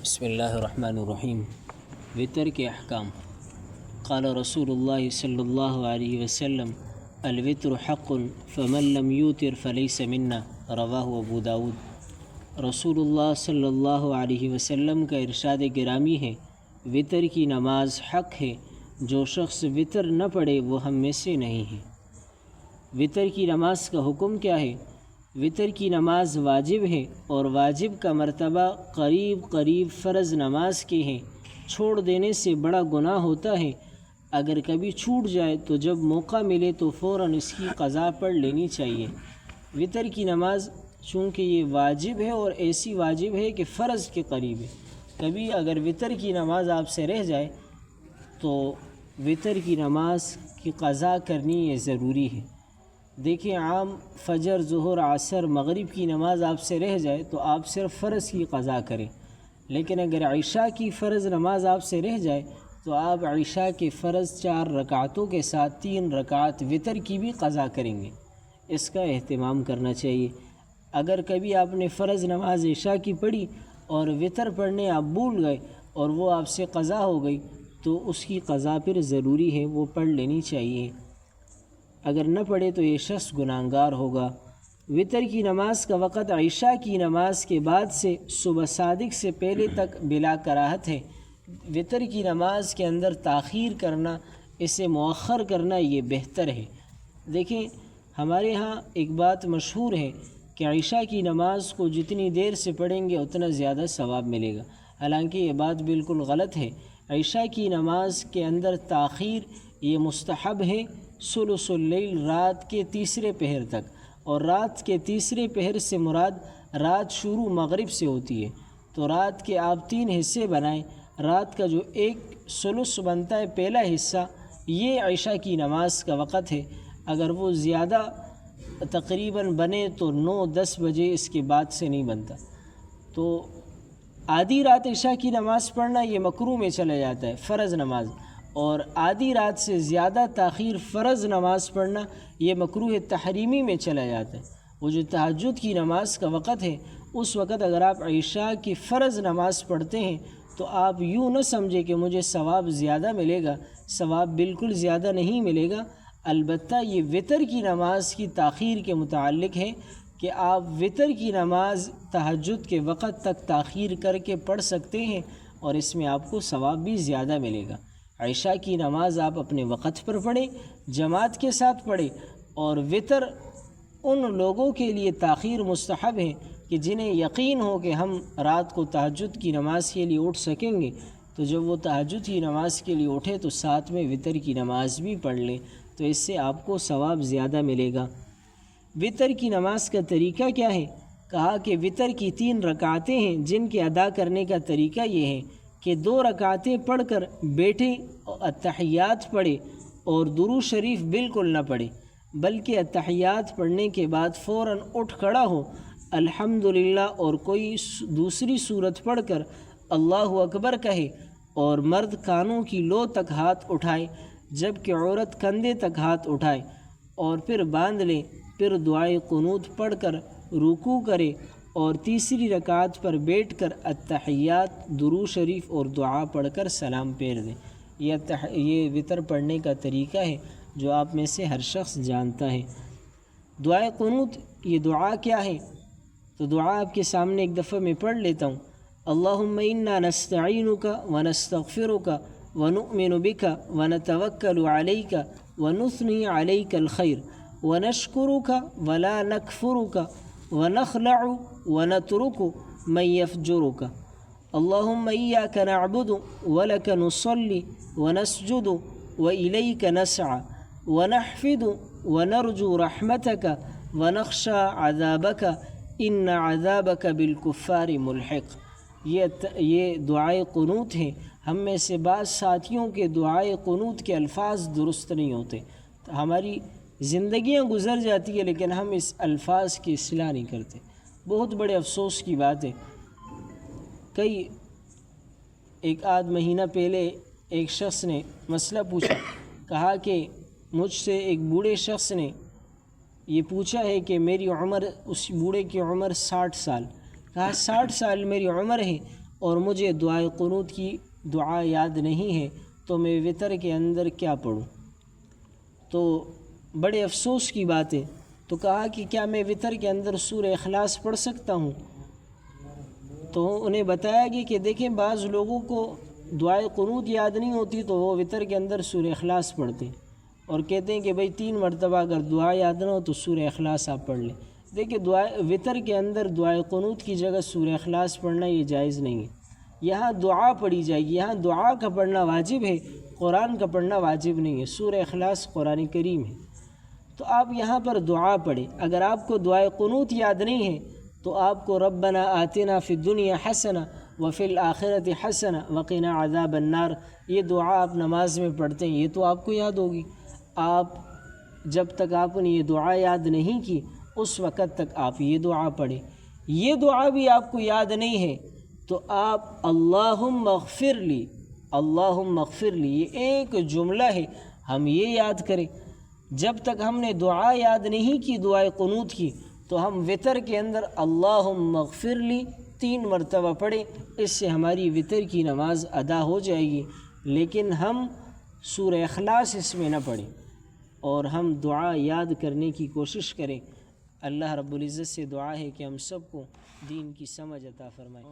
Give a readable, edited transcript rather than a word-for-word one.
بسم اللہ الرحمن الرحیم۔ وطر کے احکام۔ قال رسول اللہ صلی اللہ علیہ وسلم الوطر حق فمن لم یوتر فلیس منا، رواہ ابو داود۔ رسول اللہ صلی اللہ علیہ وسلم کا ارشاد گرامی ہے، وطر کی نماز حق ہے، جو شخص وطر نہ پڑھے وہ ہم میں سے نہیں ہے۔ وطر کی نماز کا حکم کیا ہے؟ وطر کی نماز واجب ہے، اور واجب کا مرتبہ قریب فرض نماز کے ہیں۔ چھوڑ دینے سے بڑا گناہ ہوتا ہے۔ اگر کبھی چھوٹ جائے تو جب موقع ملے تو فوراً اس کی قضا پڑھ لینی چاہیے۔ وطر کی نماز چونکہ یہ واجب ہے اور ایسی واجب ہے کہ فرض کے قریب ہے، کبھی اگر وطر کی نماز آپ سے رہ جائے تو وطر کی نماز کی قضا کرنی یہ ضروری ہے۔ دیکھیں، عام فجر، ظہر، عصر، مغرب کی نماز آپ سے رہ جائے تو آپ صرف فرض کی قضا کریں، لیکن اگر عشاء کی فرض نماز آپ سے رہ جائے تو آپ عشاء کے فرض 4 رکعتوں کے ساتھ 3 رکعت وطر کی بھی قضا کریں گے۔ اس کا اہتمام کرنا چاہیے۔ اگر کبھی آپ نے فرض نماز عشاء کی پڑھی اور وطر پڑھنے آپ بھول گئے اور وہ آپ سے قضا ہو گئی تو اس کی قضا پھر ضروری ہے، وہ پڑھ لینی چاہیے۔ اگر نہ پڑھے تو یہ شخص گناہگار ہوگا۔ وطر کی نماز کا وقت عشاء کی نماز کے بعد سے صبح صادق سے پہلے تک بلا کراہت ہے۔ وطر کی نماز کے اندر تاخیر کرنا، اسے مؤخر کرنا یہ بہتر ہے۔ دیکھیں، ہمارے ہاں ایک بات مشہور ہے کہ عشاء کی نماز کو جتنی دیر سے پڑھیں گے اتنا زیادہ ثواب ملے گا، حالانکہ یہ بات بالکل غلط ہے۔ عشاء کی نماز کے اندر تاخیر یہ مستحب ہے، ثلث اللیل، رات کے تیسرے پہر تک، اور رات کے تیسرے پہر سے مراد رات شروع مغرب سے ہوتی ہے۔ تو رات کے آپ 3 حصے بنائیں، رات کا جو ایک ثلث بنتا ہے، پہلا حصہ، یہ عشاء کی نماز کا وقت ہے۔ اگر وہ زیادہ تقریباً بنے تو 9-10 بجے، اس کے بعد سے نہیں بنتا۔ تو آدھی رات عشاء کی نماز پڑھنا یہ مکروہ میں چلا جاتا ہے، فرض نماز، اور آدھی رات سے زیادہ تاخیر فرض نماز پڑھنا یہ مکروہ تحریمی میں چلا جاتا ہے۔ وہ جو تہجد کی نماز کا وقت ہے، اس وقت اگر آپ عشاء کی فرض نماز پڑھتے ہیں تو آپ یوں نہ سمجھیں کہ مجھے ثواب زیادہ ملے گا، ثواب بالکل زیادہ نہیں ملے گا۔ البتہ یہ وطر کی نماز کی تاخیر کے متعلق ہے کہ آپ وطر کی نماز تہجد کے وقت تک تاخیر کر کے پڑھ سکتے ہیں، اور اس میں آپ کو ثواب بھی زیادہ ملے گا۔ عشاء کی نماز آپ اپنے وقت پر پڑھیں، جماعت کے ساتھ پڑھیں، اور وطر ان لوگوں کے لیے تاخیر مستحب ہے کہ جنہیں یقین ہو کہ ہم رات کو تہجد کی نماز کے لیے اٹھ سکیں گے، تو جب وہ تہجد کی نماز کے لیے اٹھے تو ساتھ میں وطر کی نماز بھی پڑھ لیں، تو اس سے آپ کو ثواب زیادہ ملے گا۔ وطر کی نماز کا طریقہ کیا ہے؟ کہا کہ وطر کی 3 رکعتیں ہیں، جن کے ادا کرنے کا طریقہ یہ ہے کہ 2 رکعتیں پڑھ کر بیٹھیں، اتحیات پڑھے اور درود شریف بالکل نہ پڑھے، بلکہ اتحیات پڑھنے کے بعد فوراً اٹھ کھڑا ہو، الحمدللہ اور کوئی دوسری سورت پڑھ کر اللہ اکبر کہے، اور مرد کانوں کی لو تک ہاتھ اٹھائے جبکہ عورت کندھے تک ہاتھ اٹھائے، اور پھر باندھ لے، پھر دعائے قنوت پڑھ کر رکوع کرے، اور تیسری رکعت پر بیٹھ کر اتحیات، درود شریف اور دعا پڑھ کر سلام پھیر دیں۔ یہ وطر پڑھنے کا طریقہ ہے جو آپ میں سے ہر شخص جانتا ہے۔ دعائے قنوت، یہ دعا کیا ہے؟ تو دعا آپ کے سامنے ایک دفعہ میں پڑھ لیتا ہوں۔ اللہم انا نستعینک ونستغفرک ونؤمن بک ونتوکل علیک ونثنی علیک الخیر ونشکرک ولا نکفرک ونخلع ونترک من یفجرک اللہم ایاک نعبد ولک نصلی ونسجد وإلیک نسعى ونحفد ونرجو رحمتک ونخشى عذابک ان عذابک بالکفار ملحق۔ یہ دعائے قنوت ہیں۔ ہم میں سے بعض ساتھیوں کے دعائے قنوت کے الفاظ درست نہیں ہوتے، ہماری زندگیاں گزر جاتی ہیں لیکن ہم اس الفاظ کی اصلاح نہیں کرتے، بہت بڑے افسوس کی بات ہے۔ ایک آدھ مہینہ پہلے ایک شخص نے مسئلہ پوچھا، کہا کہ مجھ سے ایک بوڑھے شخص نے یہ پوچھا ہے کہ میری عمر، اس بوڑھے کی عمر 60 سال، کہا 60 سال میری عمر ہے اور مجھے دعائے قنوت کی دعا یاد نہیں ہے تو میں وطر کے اندر کیا پڑھوں؟ تو بڑے افسوس کی بات ہے۔ تو کہا کہ کیا میں وطر کے اندر سورہ اخلاص پڑھ سکتا ہوں؟ تو انہیں بتایا گیا کہ دیکھیں بعض لوگوں کو دعائے قنوت یاد نہیں ہوتی تو وہ وطر کے اندر سورہ اخلاص پڑھتے ہیں اور کہتے ہیں کہ بھئی 3 مرتبہ اگر دعا یاد نہ ہو تو سورہ اخلاص آپ پڑھ لیں۔ دیکھیں وطر کے اندر دعائے قنوت کی جگہ سورہ اخلاص پڑھنا یہ جائز نہیں ہے۔ یہاں دعا پڑھی جائے گی، یہاں دعا کا پڑھنا واجب ہے، قرآن کا پڑھنا واجب نہیں ہے۔ سورہ اخلاص قرآن کریم ہے، تو آپ یہاں پر دعا پڑھیں۔ اگر آپ کو دعائے قنوت یاد نہیں ہے تو آپ کو ربنا آتنا فی الدنیا حسنہ وفی الآخرۃ حسنہ وقنا عذاب النار، یہ دعا آپ نماز میں پڑھتے ہیں، یہ تو آپ کو یاد ہوگی۔ آپ جب تک آپ نے یہ دعا یاد نہیں کی اس وقت تک آپ یہ دعا پڑھیں۔ یہ دعا بھی آپ کو یاد نہیں ہے تو آپ اللہم اغفر لی، اللہم اغفر لی، یہ ایک جملہ ہے، ہم یہ یاد کریں۔ جب تک ہم نے دعا یاد نہیں کی دعائے قنوت کی تو ہم وطر کے اندر اللہم اغفر لی 3 مرتبہ پڑھیں، اس سے ہماری وطر کی نماز ادا ہو جائے گی۔ لیکن ہم سورہ اخلاص اس میں نہ پڑھیں اور ہم دعا یاد کرنے کی کوشش کریں۔ اللہ رب العزت سے دعا ہے کہ ہم سب کو دین کی سمجھ عطا فرمائے۔